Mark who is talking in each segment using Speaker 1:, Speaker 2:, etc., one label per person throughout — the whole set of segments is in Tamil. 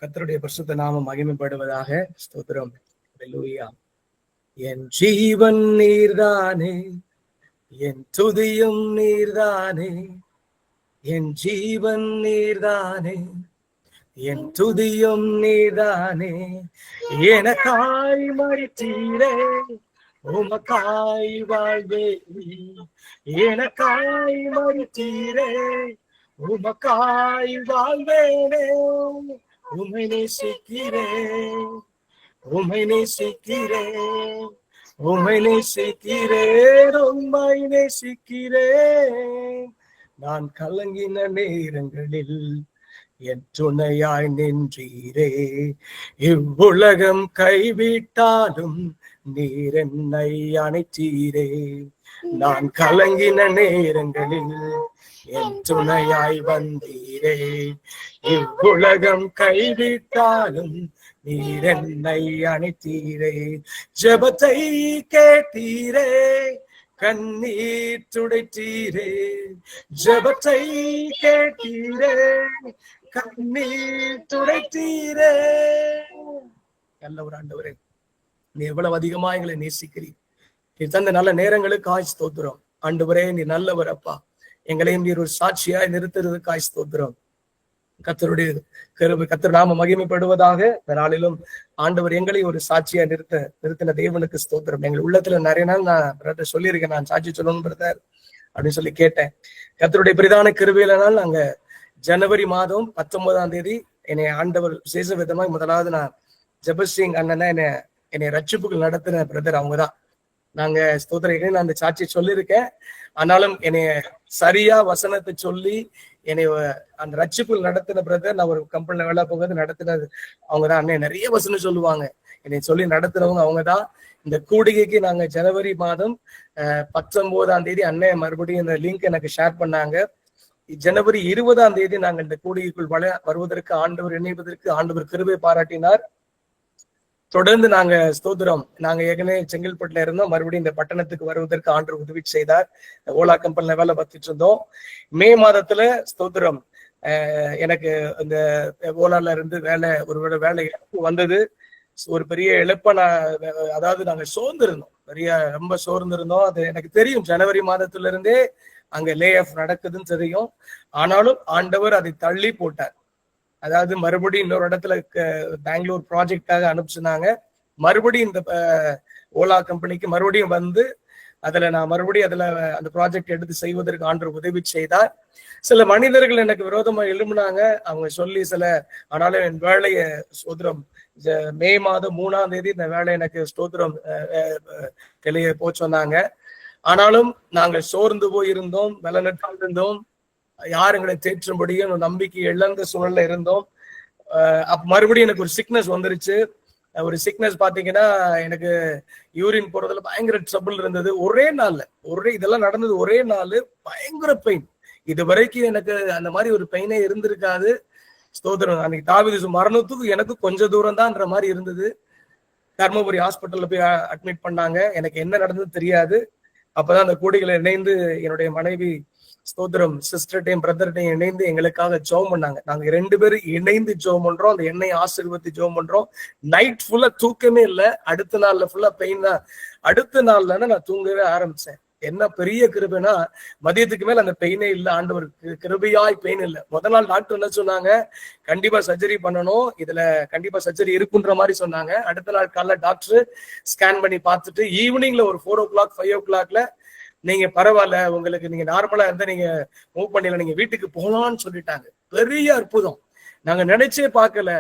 Speaker 1: கர்த்தருடைய பரிசுத்த நாமம் மகிமைப்படுவதாக. ஸ்தோத்திரம். அல்லேலூயா. என் ஜீவன் நீர்தானே, என் துதியும் நீர்தானே, என் ஜீவன் நீர்தானே, என் துதியும் நீர்தானே. எனக்காய் மரித்தீரே, உமக்காய் வாழ்வே. எனக்காய் மரித்தீரே, உமக்காய் வாழ்வேனே. உம்மை நேசிக்கிறேன், உம்மை நேசிக்கிறேன், உம்மை நேசிக்கிறேன், உம்மை நேசிக்கிறேன். நான் கலங்கின நேரங்களில் என் துணையாய் நின்றீரே. இவ்வுலகம் கைவிட்டாலும் நீர் என்னை அணைத்தீரே. நான் கலங்கின நேரங்களில் என் துணையாய் வந்தீரே. இவ்வுலகம் கைவிட்டாலும் நீர் என்னை அணைத்தீரே. ஜெபத்தை கேட்டீரே, கண்ணீர் துடைத்தீரே. ஜெபத்தை கேட்டீரே, கண்ணீர் துடைத்தீரே. நல்லவர் ஆண்டவரே, நீ எவ்வளவு அதிகமா எங்களை நேசிக்கிறீர். நீ தந்த நல்ல நேரங்களுக்காய் ஸ்தோத்திரம் ஆண்டவரே. நீ நல்லவர் அப்பா. எங்களையும் நீர் ஒரு சாட்சியாய் நிறுத்துறதுக்காய் ஸ்தோத்திரம். கர்த்தருடைய கிருபை, கர்த்தர் நாம மகிமைப்படுவதாக. இந்த நாளிலும் ஆண்டவர் எங்களை ஒரு சாட்சியா நிறுத்தின தேவனுக்கு ஸ்தோத்திரம். எங்கள் உள்ளத்துல நிறைய நாள் நான் சொல்லியிருக்கேன், நான் சாட்சி சொல்லணும் பிரதர் அப்படின்னு சொல்லி கேட்டேன். கர்த்தருடைய பிரதான கிருபையினால் நாங்க ஜனவரி மாதம் 19ஆம் தேதி என்னை ஆண்டவர் விசேஷ விதமாக முதலாவது நான் ஜெபஸ்ரீங் அண்ணனை என்னை ரட்சிப்புகள் நடத்தின பிரதர் அவங்கதான். நாங்க ஸ்தோத்திரம் நான் அந்த சாட்சியை சொல்லியிருக்கேன். ஆனாலும் என்னைய சரியா வசனத்தை சொல்லி என்னை அந்த ரட்சிப்புகள் நடத்தின பிரதர். நான் ஒரு கம்பெனில வேலை போகிறது நடத்தினது அவங்கதான். அண்ணன் நிறைய வசனம் சொல்லுவாங்க, என்னை சொல்லி நடத்துறவங்க அவங்கதான். இந்த கூடிகைக்கு நாங்க ஜனவரி மாதம் 19ஆம் தேதி அண்ணன் மறுபடியும் இந்த லிங்க் எனக்கு ஷேர் பண்ணாங்க. ஜனவரி 20ஆம் தேதி நாங்கள் இந்த கூடிகைக்குள் வருவதற்கு ஆண்டவர் இணைவதற்கு ஆண்டவர் கிருபை பாராட்டினார். தொடர்ந்து நாங்க ஸ்தோத்திரம், நாங்க ஏற்கனவே செங்கல்பட்டுல இருந்தோம், மறுபடியும் இந்த பட்டணத்துக்கு வருவதற்கு ஆண்டவர் உதவி செய்தார். ஓலா கம்பெனில வேலை பார்த்துட்டு இருந்தோம். மே மாதத்துல ஸ்தோத்திரம் எனக்கு இந்த ஓலால இருந்து ஒரு வேலை வந்தது. ஒரு பெரிய இழப்ப அதாவது நாங்க சோர்ந்திருந்தோம், ரொம்ப சோர்ந்திருந்தோம். அது எனக்கு தெரியும், ஜனவரி மாதத்துல இருந்தே அங்க லே ஆஃப் நடக்குதுன்னு தெரியும். ஆனாலும் ஆண்டவர் அதை தள்ளி போட்டார். அதாவது மறுபடியும் இன்னொரு இடத்துல பெங்களூர் ப்ராஜெக்டாக அனுப்பிச்சுனாங்க. மறுபடியும் இந்த ஓலா கம்பெனிக்கு மறுபடியும் வந்து நான் மறுபடியும் அந்த ப்ராஜெக்ட் எடுத்து செய்வதற்கு ஆண்டவர் உதவி செய்தார். சில மனிதர்கள் எனக்கு விரோதமா எழும்பினாங்க, அவங்க சொல்லி ஆனாலும் என் வேலையை ஸ்தோத்திரம் மே மாதம் 3ஆம் தேதி இந்த வேலை எனக்கு ஸ்தோத்திரம் வெளியே சொன்னாங்க. ஆனாலும் நாங்கள் சோர்ந்து போயிருந்தோம், பலனற்றால் இருந்தோம், யார் எங்களை தேற்றும்படியும் நம்பிக்கை இழந்த சூழல்ல இருந்தோம். மறுபடியும் எனக்கு ஒரு சிக்னஸ் வந்துருச்சு. ஒரு சிக்னஸ் பாத்தீங்கன்னா எனக்கு யூரின் போறதுல பயங்கர ட்ரபிள் இருந்தது. இதெல்லாம் நடந்தது ஒரே நாள், பயங்கர பெயின். இது வரைக்கும் எனக்கு அந்த மாதிரி ஒரு பெயினே இருந்திருக்காது. ஸ்தோத்திரம். அன்னைக்கு தாவீது மரணத்துக்கு எனக்கு கொஞ்சம் தூரம் தான்ன்ற மாதிரி இருந்தது. தர்மபுரி ஹாஸ்பிட்டல்ல போய் அட்மிட் பண்ணாங்க. எனக்கு என்ன நடந்தது தெரியாது. அப்பதான் அந்த கூடைகளை இணைந்து என்னுடைய மனைவி ஸ்தோத்திரம் சிஸ்டர்டையும் பிரதர்டையும் இணைந்து எங்களுக்காக ஜெபம் பண்ணாங்க. நாங்க 2 பேரும் இணைந்து ஜெபம் பண்றோம். அந்த எண்ணெயை ஆசீர்வதித்து ஜெபம் பண்றோம். நைட் ஃபுல்லா தூக்கமே இல்லை. அடுத்த நாள்ல ஃபுல்லா பெயின் தான். அடுத்த நாள்ல நான் தூங்கவே ஆரம்பிச்சேன். என்ன பெரிய கிருபைனா, மதியத்துக்கு மேல அந்த பெயினே இல்லை. ஆண்டவருக்கு கிருபையாய் பெயின் இல்லை. முதல் நாள் டாக்டர் என்ன சொன்னாங்க, கண்டிப்பா சர்ஜரி பண்ணணும், இதுல கண்டிப்பா சர்ஜரி இருக்குன்ற மாதிரி சொன்னாங்க. அடுத்த நாள் காலைல டாக்டர் ஸ்கேன் பண்ணி பார்த்துட்டு ஈவினிங்ல ஒரு 4 o'clock 5 o'clockல நீங்க பரவாயில்ல, உங்களுக்கு நீங்க நார்மலா இருந்தா நீங்க மூவ் பண்ணல, நீங்க வீட்டுக்கு போகலாம்னு சொல்லிட்டாங்க. பெரிய அற்புதம். நாங்க நினைச்சே பார்க்கல.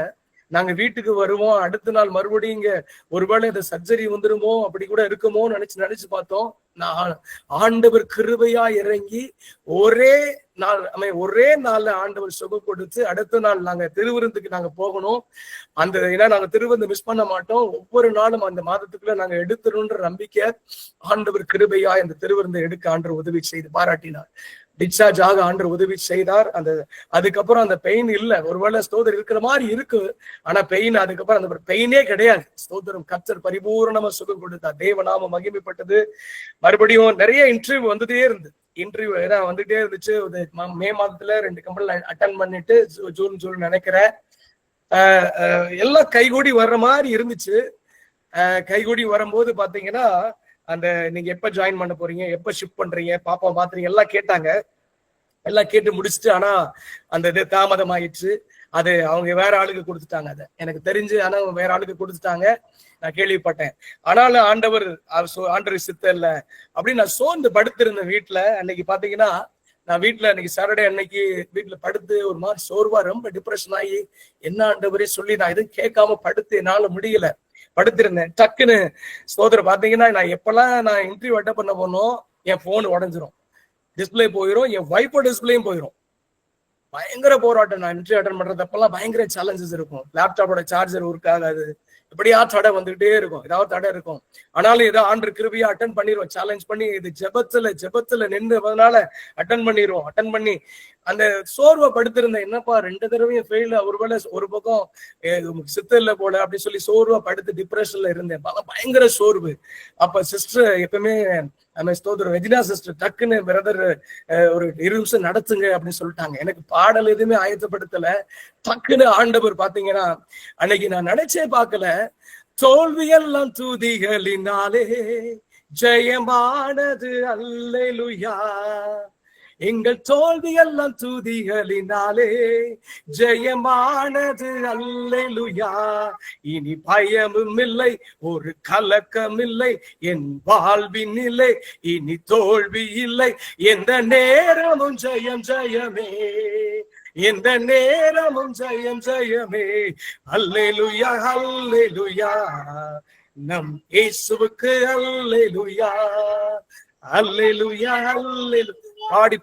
Speaker 1: நாங்க வீட்டுக்கு வருவோம், அடுத்த நாள் மறுபடியும் இங்க ஒருவேளை இந்த சர்ஜரி வந்துருமோ, அப்படி கூட இருக்குமோ நினைச்சு பார்த்தோம். ஆண்டவர் கிருபையா இறங்கி ஒரே நாள்ல ஆண்டவர் சுகம் கொடுத்து, அடுத்த நாள் நாங்க திருவிருந்துக்கு நாங்க போகணும். ஏன்னா நாங்க திருவிருந்து மிஸ் பண்ண மாட்டோம். ஒவ்வொரு நாளும் அந்த மாதத்துக்குள்ள நாங்க எடுத்துருன்ற நம்பிக்கை ஆண்டவர் கிருபையா இந்த திருவிருந்தை எடுக்க ஆண்டவர் உதவி செய்து பாராட்டினார். டிஸ்சார்ஜ் ஆக ஆண்டவர் உதவி செய்தார். அதுக்கப்புறம் அந்த பெயின் இல்ல. ஒருவேளை ஸ்தோத்திரம் இருக்கிற மாதிரி இருக்கு, ஆனா பெயின் அதுக்கப்புறம் அந்த பெயினே கிடையாது. ஸ்தோத்திரம். கர்த்தர் பரிபூரணமா சுகம் கொடுத்தார். தேவநாமம் மகிமைப்பட்டது. மறுபடியும் நிறைய இன்டர்வியூ வந்துட்டே இருந்து. இன்டர்வியூ ஏன்னா வந்துட்டே இருந்துச்சு. மே மாதத்துல 2 கம்பெனில அட்டன் பண்ணிட்டு ஜூன் நினைக்கிறேன். எல்லாம் கைகூடி வர்ற மாதிரி இருந்துச்சு. கைகூடி வரும்போது பாத்தீங்கன்னா அந்த நீங்க எப்ப ஜாயின் பண்ண போறீங்க, எப்ப ஷிஃப்ட் பண்றீங்க, பாப்பா பாத்துறீங்க எல்லாம் கேட்டாங்க. எல்லாம் கேட்டு முடிச்சுட்டு ஆனா அந்த இது தாமதம் ஆயிடுச்சு. அது அவங்க வேற ஆளுக்கு கொடுத்துட்டாங்க. அதை எனக்கு தெரிஞ்சு ஆனா வேற ஆளுக்கு கொடுத்துட்டாங்க, நான் கேள்விப்பட்டேன். ஆனாலும் ஆண்டவர் சித்தம் இல்ல அப்படின்னு நான் சோர்ந்து படுத்திருந்தேன் வீட்டுல. அன்னைக்கு பாத்தீங்கன்னா நான் வீட்டுல அன்னைக்கு சாட்டர்டே அன்னைக்கு வீட்டுல படுத்து ஒரு மாதிரி சோர்வா ரொம்ப டிப்ரெஷன் ஆகி என்ன ஆண்டவரே சொல்லி நான் எதுவும் கேட்காம படுத்து என்னால முடியல படுத்திருந்தேன். டக்குன்னு ஸ்தோத்திரம் பாத்தீங்கன்னா நான் எப்பெல்லாம் நான் இன்டர்வியூ அட்டன் பண்ண போனோம் என் போன் உடஞ்சிரும், டிஸ்பிளே போயிடும், என் வைஃபோ டிஸ்பிளேயும் போயிடும். பயங்கர போராட்டம். நான் இன்டர்வியூ அட்டன் பண்றதப்பெல்லாம் பயங்கர சேலஞ்சஸ் இருக்கும். லேப்டாப்போட சார்ஜர் ஒர்க் ஆகாது, இப்படியா தடை வந்துகிட்டே இருக்கும், ஏதாவது தடை இருக்கும். ஆனாலும் ஏதோ ஆண்டவர் கிருபையா அட்டன் பண்ணிடுவோம். சேலஞ்ச் பண்ணி இது ஜெபத்துல நின்றதுனால அட்டன் பண்ணிடுவோம். அட்டன் பண்ணி அந்த சோர்வை படுத்திருந்தேன். என்னப்பா 2 தடவையும் ஃபெயில், ஒருவேளை ஒரு பக்கம் சித்தல்ல போல அப்படின்னு சொல்லி சோர்வா படுத்து டிப்ரெஷன்ல இருந்தேன். பயங்கர சோர்வு. அப்ப சிஸ்டர் எப்பவுமே ஸ்தோத்திரம் ரெஜினா சிஸ்டர் டக்குன்னு பிரதர் ஒரு 2 நிமிஷம் நடத்துங்க அப்படின்னு சொல்லிட்டாங்க. எனக்கு பாடல் எதுவுமே ஆயத்தப்படுத்தல. டக்குன்னு ஆண்டவர் பாத்தீங்கன்னா அன்னைக்கு நான் நினைச்சே பார்க்கல, தோல்வியெல்லாம் துதிகளினாலே ஜெயமானது அல்லேலூயா, எங்கள் தோல்வியெல்லாம் துதிகளினாலே ஜெயமானது அல்லேலூயா, இனி பயமும் இல்லை ஒரு கலக்கம் இல்லை என் வாழ்வின் நிலை, இனி தோல்வி இல்லை எந்த நேரமும் ஜெயம் ஜெயமே, எந்த நேரமும் ஜெயம் ஜெயமே, அல்லேலூயா அல்லேலூயா, நம் இயேசுவுக்கு அல்லேலூயா அல்லேலூயா அல்லேலூயா.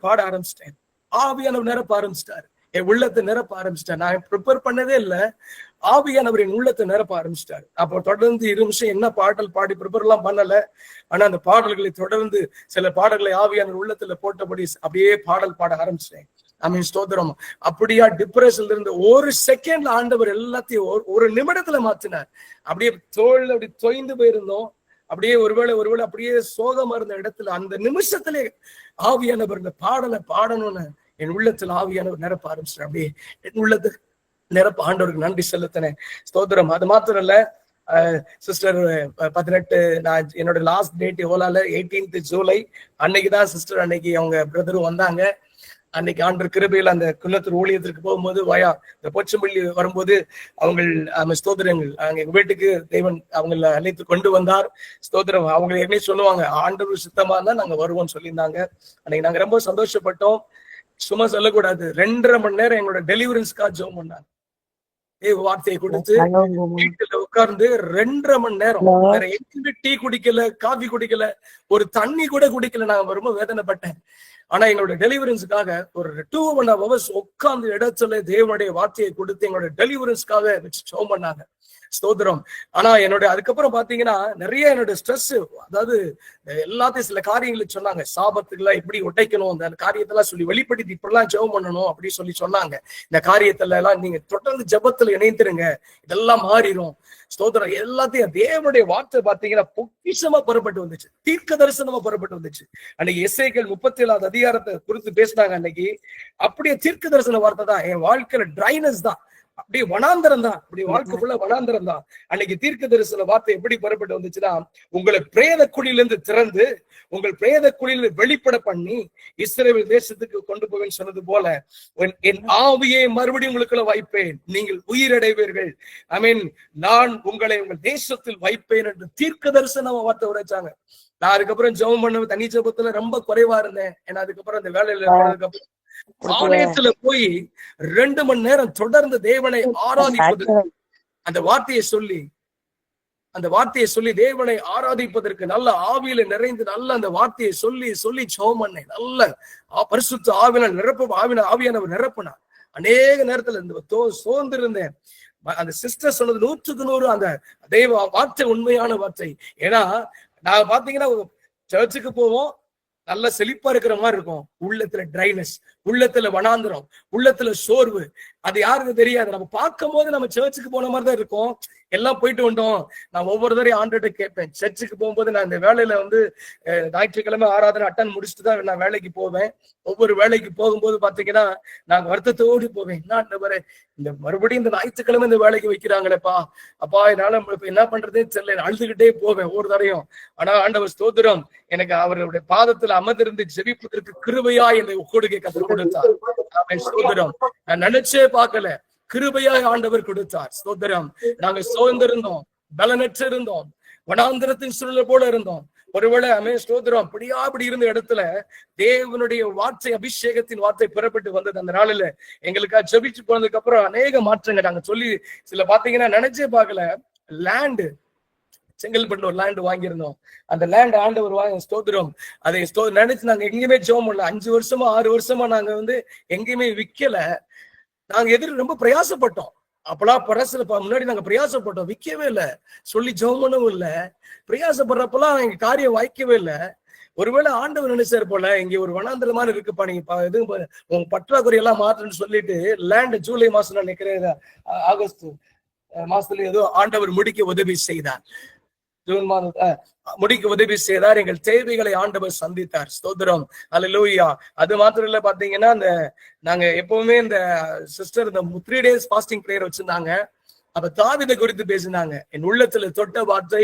Speaker 1: பாட ஆரம்பிச்சிட்டேன். ஆவியானவர் நிரப்ப ஆரம்பிச்சிட்டாரு, என் உள்ளத்தை நிரப்ப ஆரம்பிச்சிட்டாரு. நான் ப்ரிப்பேர் பண்ணதே இல்ல, ஆவியானவர் என் உள்ளத்தை நிரப்ப ஆரம்பிச்சிட்டாரு. அப்போ தொடர்ந்து 2 நிமிஷம் என்ன பாடல் பாடி ப்ரிப்பேர் எல்லாம் பண்ணல. ஆனா அந்த பாடல்களை தொடர்ந்து சில பாடல்களை ஆவியானவர் உள்ளத்துல போட்டபடி அப்படியே பாடல் பாட ஆரம்பிச்சிட்டேன். ஸ்தோத்திரம். அப்படியா டிப்ரெஷன்ல இருந்து ஒரு செகண்ட்ல ஆண்டவர் எல்லாத்தையும் ஒரு நிமிடத்துல மாத்தினார். அப்படியே தோல் அப்படி தொய்ந்து போயிருந்தோம், அப்படியே ஒருவேளை அப்படியே சோகமா இருந்த இடத்துல அந்த நிமிஷத்திலே ஆவியானவர் இந்த பாடலை பாடணும்னு என் உள்ளத்துல ஆவியானவர் நிரப்ப ஆரம்பிச்சிட்டேன். அப்படியே என் உள்ளத்து நிரப்ப ஆண்டவருக்கு நன்றி செலுத்தினேன். ஸ்தோத்திரம். அது மாத்திரம் இல்ல, சிஸ்டர் 18 நான் என்னோட லாஸ்ட் டேட் எவ்வளவு 18 ஜூலை அன்னைக்குதான் சிஸ்டர் அன்னைக்கு அவங்க பிரதரும் வந்தாங்க. அன்னைக்கு ஆண்டவர் கிருபையில் அந்த குன்னத்தூர் ஊழியத்திற்கு போகும்போது இந்த போச்சம்பள்ளி வரும்போது அவங்க ஸ்தோத்திரங்கள் எங்க வீட்டுக்கு தேவன் அவங்களை அழைத்து கொண்டு வந்தார். ஸ்தோத்திரம். அவங்க என்ன சொல்லுவாங்க, ஆண்டவர் சித்தமா இருந்தா நாங்க வருவோம்னு சொல்லியிருந்தாங்க. அன்னைக்கு நாங்க ரொம்ப சந்தோஷப்பட்டோம். சும்மா சொல்லக்கூடாது, 2.5 மணி நேரம் எங்களோட டெலிவரன்ஸ்க்காக ஜெபம் பண்ணாங்க. வார்த்தையை கொடுத்து வீட்டுல உட்கார்ந்து 2.5 மணி நேரம் வேற எங்க டீ குடிக்கல, காஃபி குடிக்கல, ஒரு தண்ணி கூட குடிக்கல. நான் ரொம்ப வேதனைப்பட்டேன். ஆனா எங்களோட டெலிவரன்ஸுக்காக ஒரு 2.5 hours உட்கார்ந்து இடத்துல தேவனுடைய வார்த்தையை கொடுத்து எங்களோட டெலிவரன்ஸ்க்காக வச்சு ஜெபம் பண்ணாங்க. ஸ்தோத்திரம். ஆனா அதுக்கப்புறம் பாத்தீங்கன்னா நிறைய என்னோட ஸ்ட்ரெஸ், அதாவது எல்லாத்தையும் சில காரியங்களை சொன்னாங்க. சாபத்துக்குலாம் எப்படி உடைக்கணும், அந்த காரியத்தெல்லாம் சொல்லி வெளிப்படுத்தி இப்படிலாம் ஜெபம் பண்ணணும் அப்படின்னு சொல்லி சொன்னாங்க. இந்த காரியத்துல எல்லாம் நீங்க தொடர்ந்து ஜெபத்துல இணைந்துருங்க, இதெல்லாம் மாறிடும். ஸ்தோத்திரம். எல்லாத்தையும் தேவனுடைய வார்த்தை பாத்தீங்கன்னா பொக்கிஷமா புறப்பட்டு வந்துச்சு, தீர்க்க தரிசனமா புறப்பட்டு வந்துச்சு. அன்னைக்கு எஸ்ஐக்கள் 37வது அதிகாரத்தை குறித்து பேசினாங்க. அன்னைக்கு அப்படியே தீர்க்க தரிசன வார்த்தை தான். என் வாழ்க்கையில டிரைனஸ் தான், அப்படியே வனாந்தரம் தான், அப்படி வாழ்க்கைக்குள்ள வனாந்தரம் தான். அன்னைக்கு தீர்க்க தரிசன வார்த்தை எப்படி புறப்பட்டு வந்துச்சுன்னா, உங்களை பிரேத குழியிலிருந்து திறந்து உங்கள் பிரேத குழியில வெளிப்பட பண்ணி இஸ்ரவேல் தேசத்துக்கு கொண்டு போவேன்னு சொன்னது போல என் ஆவியை மறுபடியும் உங்களுக்குள்ள வைப்பேன், நீங்கள் உயிரடைவீர்கள். நான் உங்களை உங்கள் தேசத்தில் வைப்பேன் என்று தீர்க்க தரிசனம் வார்த்தை உரைச்சாங்க. நான் அதுக்கப்புறம் ஜெபம் பண்ண தனி ஜெபத்துல ரொம்ப குறைவா இருந்தேன். ஏன்னா அதுக்கப்புறம் அந்த வேலையில போனதுக்கு அப்புறம் ஆலயத்துல போய் 2 மணி நேரம் தொடர்ந்து தேவனை ஆராதிப்பது, அந்த வார்த்தையை சொல்லி தேவனை ஆராதிப்பதற்கு நல்ல ஆவியில நிறைந்து நல்ல அந்த வார்த்தையை சொல்லி ஜெபம் பண்ணேன். நல்ல பரிசுத்த ஆவியானவர் நிரப்பினார். அநேக நேரத்துல இந்த சோர்ந்திருந்தேன். அந்த சிஸ்டர் சொன்னது 100க்கு 100 அந்த தெய்வ வார்த்தை உண்மையான வார்த்தை. ஏன்னா நான் பாத்தீங்கன்னா சர்ச்சுக்கு போவோம், நல்ல செழிப்பா இருக்கிற மாதிரி இருக்கும், உள்ளத்துல டிரைனஸ். உள்ளத்துல வனாந்திரம், உள்ளத்துல சோர்வு. அது யாருக்கு தெரியாது. நம்ம பார்க்கும் போது நம்ம சர்ச்சுக்கு போன மாதிரிதான் இருக்கும். எல்லாம் போயிட்டு வந்தோம். நான் ஒவ்வொரு தரையும் ஆண்டுகிட்ட கேட்பேன். சர்ச்சுக்கு போகும்போது நான் இந்த வேலையில ஞாயிற்றுக்கிழமை ஆராதனை அட்டன் முடிச்சுட்டு தான் நான் வேலைக்கு போவேன். ஒவ்வொரு வேலைக்கு போகும்போது பாத்தீங்கன்னா நாங்க வருத்தத்தோடு போவேன். என்ன ஆண்டவரே, இந்த மறுபடியும் இந்த ஞாயிற்றுக்கிழமை இந்த வேலைக்கு வைக்கிறாங்களேப்பா, அப்பா என்னால என்ன பண்றதுன்னு தெரியல, அழுதுகிட்டே போவேன் ஒவ்வொரு தரையும். ஆனா ஆண்டவர் ஸ்தோத்திரம், எனக்கு அவருடைய பாதத்துல அமர்ந்திருந்து ஜெபிப்பதற்கு கிருபையா என்னை கொடுக்க கற்றுக் கொடுத்தார். ஸ்தோத்திரம், நான் நினைச்சே பார்க்கல, கிருபையாய் ஆண்டவர் கொடுத்தார். ஸ்தோத்திரம், நாங்க சோர்ந்திருந்தோம், பலனற்று இருந்தோம், வனாந்திரத்தின் சூழலை போல இருந்தோம். ஒருவேளை ஸ்தோத்திரம் அப்படி இருந்த இடத்துல தேவனுடைய வார்த்தை, அபிஷேகத்தின் வார்த்தை பெறப்பட்டு வந்தது. அந்த நாளில எங்களுக்காக ஜெபிச்சு போனதுக்கு அப்புறம் அநேக மாற்றங்கள் நாங்க சொல்லி சில பாத்தீங்கன்னா நினைச்சே பார்க்கல. லேண்டு செங்கல்பட்டுல ஒரு லேண்ட் வாங்கியிருந்தோம். அந்த லேண்ட் ஆண்டவர் ஸ்தோத்திரம், அதை நினைச்சு நாங்க எங்கேயுமே ஜெபம் பண்ணல. 5 வருஷமா 6 வருஷமா நாங்க எங்கேயுமே விக்கல. நாங்க ரொம்ப பிரயாசப்பட்டோம். அப்பெல்லாம் பரசுல முன்னாடி நாங்க பிரயாசப்பட்டோம், விற்கவே இல்லை, சொல்லி ஜெபம் பண்ணவும் இல்லை. பிரயாசப்படுறப்பெல்லாம் எங்க காரியம் வாய்க்கவே இல்லை. ஒருவேளை ஆண்டவர் நினைச்சாரு போல, இங்க ஒரு வனாந்திரமான இருக்குப்பா, நீங்க உங்க பற்றாக்குறை எல்லாம் மாற்றுன்னு சொல்லிட்டு லேண்ட் ஜூலை மாசம் நினைக்கிறேன், ஆகஸ்ட் மாசத்துல ஏதோ ஆண்டவர் முடிக்க உதவி செய்தார். ஜூன் மாதம் முடிக்க உதவி செய்தார். எங்கள் தேவைகளை ஆண்டவர் சந்தித்தார். ஸ்தோத்திரம், அல்லேலூயா. அது மாத்திரம் இல்ல, பாத்தீங்கன்னா நாங்க எப்பவுமே இந்த சிஸ்டர் இந்த 3 days ஃபாஸ்டிங் பிரேயர் வச்சிருந்தாங்க. அப்ப தாவீதை குறித்து பேசினாங்க. என் உள்ளத்துல தொட்ட வார்த்தை,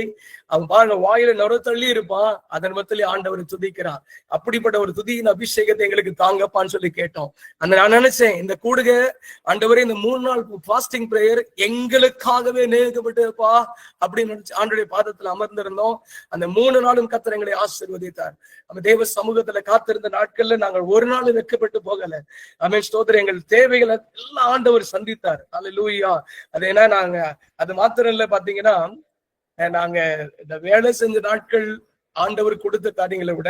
Speaker 1: அவன் பாருங்க வாயில நுர தள்ளி இருப்பான், அதன் மத்தியிலே ஆண்டவர் துதிக்கிறான். அப்படிப்பட்ட ஒரு துதியின் அபிஷேகத்தை எங்களுக்கு தாங்கப்பான்னு சொல்லி கேட்டோம். நான் நினைச்சேன், இந்த கூடுகை ஆண்டவரே இந்த 3 நாள் ஃபாஸ்டிங் பிரேயர் எங்களுக்காகவே நியமிக்கப்பட்டிருப்பா அப்படின்னு நினைச்சு ஆண்டவருடைய பாதத்துல அமர்ந்திருந்தோம். அந்த 3 நாளும் கர்த்தர் எங்களை ஆசீர்வதித்தார். நம்ம தேவ சமூகத்துல காத்திருந்த நாட்கள்ல நாங்கள் ஒரு நாள் வெட்கப்பட்டு போகல. ஸ்தோத்திரம், எங்கள் தேவைகளை எல்லாம் ஆண்டவர் சந்தித்தார். அல்லேலூயா. அது என்ன, நாங்க அது மாத்திரம் இல்ல, பாத்தீங்கன்னா நாங்க இந்த வேலை செஞ்ச நாட்கள் ஆண்டவர் கொடுத்த காரியங்களை விட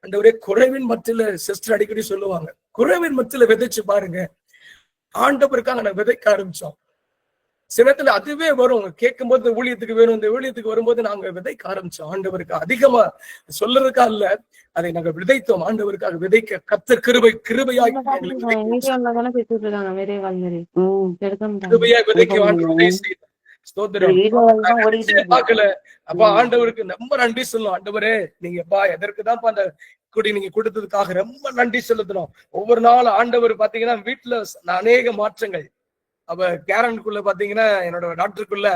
Speaker 1: ஆண்டவரே குறைவின் மத்தியில, சிஸ்டர் அடிக்கடி சொல்லுவாங்க, குறைவின் மத்தியில விதைச்சு பாருங்க. ஆண்டவருக்காக நான் விதைக்க ஆரம்பிச்சோம். சிலத்துல அதுவே வரும், கேட்கும் போது ஊழியத்துக்கு வேணும், இந்த ஊழியத்துக்கு வரும்போது நாங்க விதைக்க ஆரம்பிச்சோம். ஆண்டவருக்கு அதிகமா சொல்றதுக்கா இல்ல, அதை நாங்க விதைத்தோம். ஆண்டவருக்காக விதைக்க கர்த்தர் கிருபையாய் பார்க்கல. அப்ப ஆண்டவருக்கு ரொம்ப நன்றி சொல்லணும். ஆண்டவரே, நீங்கப்பா எதற்குதான் அந்த நீங்க கொடுத்ததுக்காக ரொம்ப நன்றி செலுத்தணும். ஒவ்வொரு நாள் ஆண்டவர் பாத்தீங்கன்னா வீட்டுல அநேக மாற்றங்கள். அப்ப கேரனுக்குள்ள பாத்தீங்கன்னா என்னோட டாக்டருக்குள்ள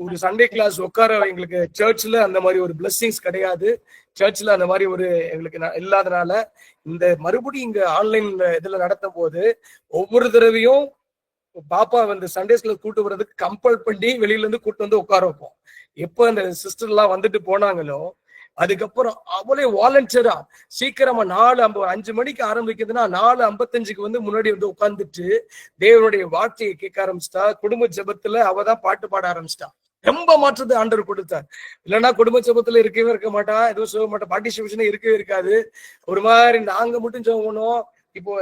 Speaker 1: ஒரு சண்டே கிளாஸ் உட்கார எங்களுக்கு சர்ச்ல அந்த மாதிரி ஒரு பிளெஸிங்ஸ் கிடையாது. சர்ச்ல அந்த மாதிரி ஒரு எங்களுக்கு இல்லாதனால இந்த மறுபடியும் இங்க ஆன்லைன் இதுல நடத்தும் போது ஒவ்வொரு தடவையும் பாப்பா சண்டே கிளாஸ் கூட்டு வர்றதுக்கு கம்பல் பண்ணி வெளியில இருந்து கூட்டு உட்கார வைப்போம். எப்ப அந்த சிஸ்டர் எல்லாம் வந்துட்டு போனாங்களோ அதுக்கப்புறம் அவளே வாலண்டியரா சீக்கிரமா 4:5 மணிக்கு ஆரம்பிக்குதுன்னா 4:55 முன்னாடி உட்கார்ந்துட்டு தேவனுடைய வார்த்தையை கேட்க ஆரம்பிச்சிட்டா. குடும்ப ஜெபத்துல அவதான் பாட்டு பாட ஆரம்பிச்சிட்டா. ரொம்ப மாற்றத்தை ஆண்டவர் கொடுத்தார். இல்லைன்னா குடும்ப ஜெபத்துல இருக்கவே இருக்க மாட்டா, எதுவும் சொல்ல மாட்டா, பார்ட்டிசிபேஷனே இருக்கவே இருக்காது. ஒரு மாதிரி நாங்க மட்டும் ஜெபம் பண்ணுவோம். இப்போ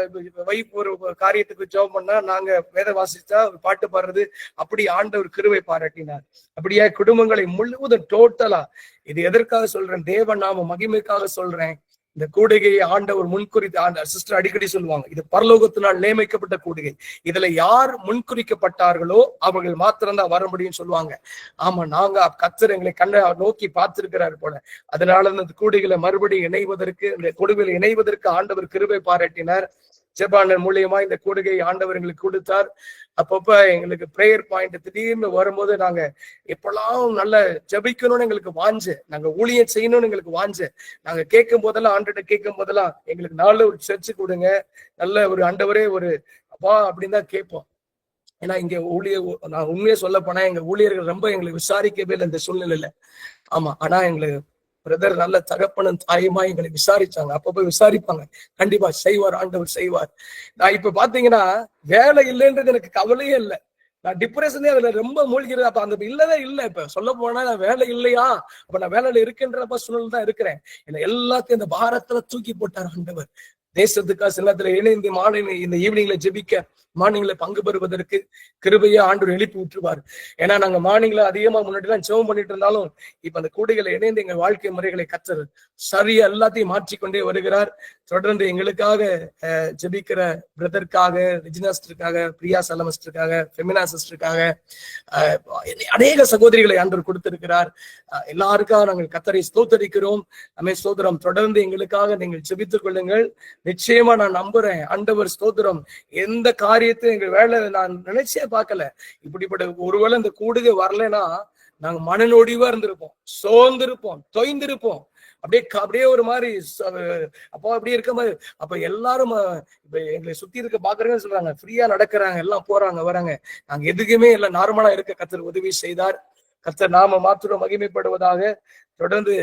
Speaker 1: வைஃப் ஒரு காரியத்துக்கு ஜெபம் பண்ணா நாங்க வேத வாசிச்சா பாட்டு பாடுறது, அப்படி ஆண்டவர் கிருபை பாராட்டினார். அப்படியே குடும்பங்களை முழுவதும் டோட்டலா, இது எதற்காக சொல்றேன், தேவ நாம மகிமைக்காக சொல்றேன். இந்த கூடுகையை ஆண்டவர் முன்குறித்து, சிஸ்டர் அடிக்கடி சொல்லுவாங்க, இது பரலோகத்தினால் நியமிக்கப்பட்ட கூடுகை, இதுல யார் முன்குறிக்கப்பட்டார்களோ அவர்கள் மாத்திரம்தான் வர முடியும்னு சொல்லுவாங்க. ஆமா, நாங்க கர்த்தர் எங்களை நோக்கி பார்த்திருக்கிறார் போல. அதனால இந்த கூடுகையில மறுபடியும் இணைவதற்கு, இந்த கொடுகையில இணைவதற்கு ஆண்டவர் கிருபை பாராட்டினார். ஜெபானர் மூலியமா இந்த கூடுகை ஆண்டவர் எங்களுக்கு கொடுத்தார். அப்பப்ப எங்களுக்கு பிரேயர் பாயிண்ட் திடீர்னு வரும்போது நாங்க எப்பெல்லாம் நல்ல ஜபிக்கணும்னு எங்களுக்கு வாஞ்சு, நாங்க ஊழியம் செய்யணும்னு எங்களுக்கு வாஞ்சு, நாங்க கேட்கும் போதெல்லாம் ஆண்டவர்கிட்ட கேட்கும் போதெல்லாம் எங்களுக்கு நல்ல ஒரு சர்ச்சு கொடுங்க, நல்ல ஒரு ஆண்டவரே ஒரு அப்பா அப்படின்னு தான் கேட்போம். ஏன்னா இங்க நான் உண்மையை சொல்ல போனா எங்க ஊழியர்கள் ரொம்ப எங்களுக்கு விசாரிக்கவே இல்லை இந்த சூழ்நிலையில. ஆமா, ஆனா எங்களுக்கு பிரதர் நல்ல தகப்பனும் தாயுமா எங்களை விசாரிச்சாங்க. அப்ப போய் விசாரிப்பாங்க, கண்டிப்பா செய்வார், ஆண்டவர் செய்வார். நான் இப்ப பாத்தீங்கன்னா வேலை இல்லைன்றது எனக்கு கவலையே இல்லை. நான் டிப்ரெஷனே அதுல ரொம்ப மூழ்கிறது. அப்ப அந்த இல்லவே இல்லை. இப்ப சொல்ல போனா நான் வேலை இல்லையா, அப்ப நான் வேலையில இருக்குன்றப்ப சூழ்நிலை தான் இருக்கிறேன். என்ன எல்லாத்தையும் இந்த பாரத்துல தூக்கி போட்டார் ஆண்டவர். தேசத்துக்காக சில நேரத்துல இணைந்து இந்த ஈவினிங்ல ஜெபிக்க மார்னிங்ல பங்கு பெறுவதற்கு கிருபையை ஆண்டவர் எழுப்பி விட்டுருவார். ஏன்னா நாங்க மார்னிங்ல அதிகமா முன்னாடி எல்லாம் ஜெபம் பண்ணிட்டு இருந்தாலும் இப்ப அந்த கூடைகளை இணைந்து எங்க வாழ்க்கை முறைகளை கத்தர் சரியா எல்லாத்தையும் மாற்றிக்கொண்டே வருகிறார். தொடர்ந்து எங்களுக்காக ஜெபிக்கிற பிரதருக்காக, ரிஜினா சிஸ்டருக்காக, பிரியா சலம சிஸ்டருக்காக, ஃபெமினா சிஸ்டருக்காக, அநேக சகோதரிகளை ஆண்டவர் கொடுத்திருக்கிறார். எல்லாருக்காக நாங்கள் கத்தரை ஸ்தோத்தரிக்கிறோம். அமே ஸ்தோத்திரம். தொடர்ந்து எங்களுக்காக நீங்கள் ஜெபித்துக் கொள்ளுங்கள். நிச்சயமா நான் நம்புறேன் ஆண்டவர் ஸ்தோத்திரம். எந்த காரியத்தை எங்க வேலை நான் நினைச்சே பார்க்கல. இப்படிப்பட்ட ஒருவேளை இந்த கூடுகை வரலைன்னா நாங்க மனநொடிவா இருந்திருப்போம், சோர்ந்திருப்போம், தொய்ந்திருப்போம். அப்படியே ஒரு மாதிரி அப்போ அப்படியே இருக்க மாதிரி. அப்ப எல்லாரும் இப்ப எங்களை சுத்தி இருக்க பாக்குறேன்னு சொல்றாங்க, ஃப்ரீயா நடக்கிறாங்க, எல்லாம் போறாங்க வராங்க. நாங்க எதுக்குமே இல்லை, நார்மலா இருக்க கர்த்தர் உதவி செய்தார். கர்த்தர் நாம மாத்திரம் மகிமைப்படுவதாக. தொடர்ந்து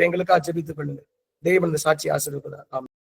Speaker 1: எங்களுக்காக ஜெபித்துக் கொள்ளுங்க. தேவன் சாட்சி ஆசீர்வதிப்பார்.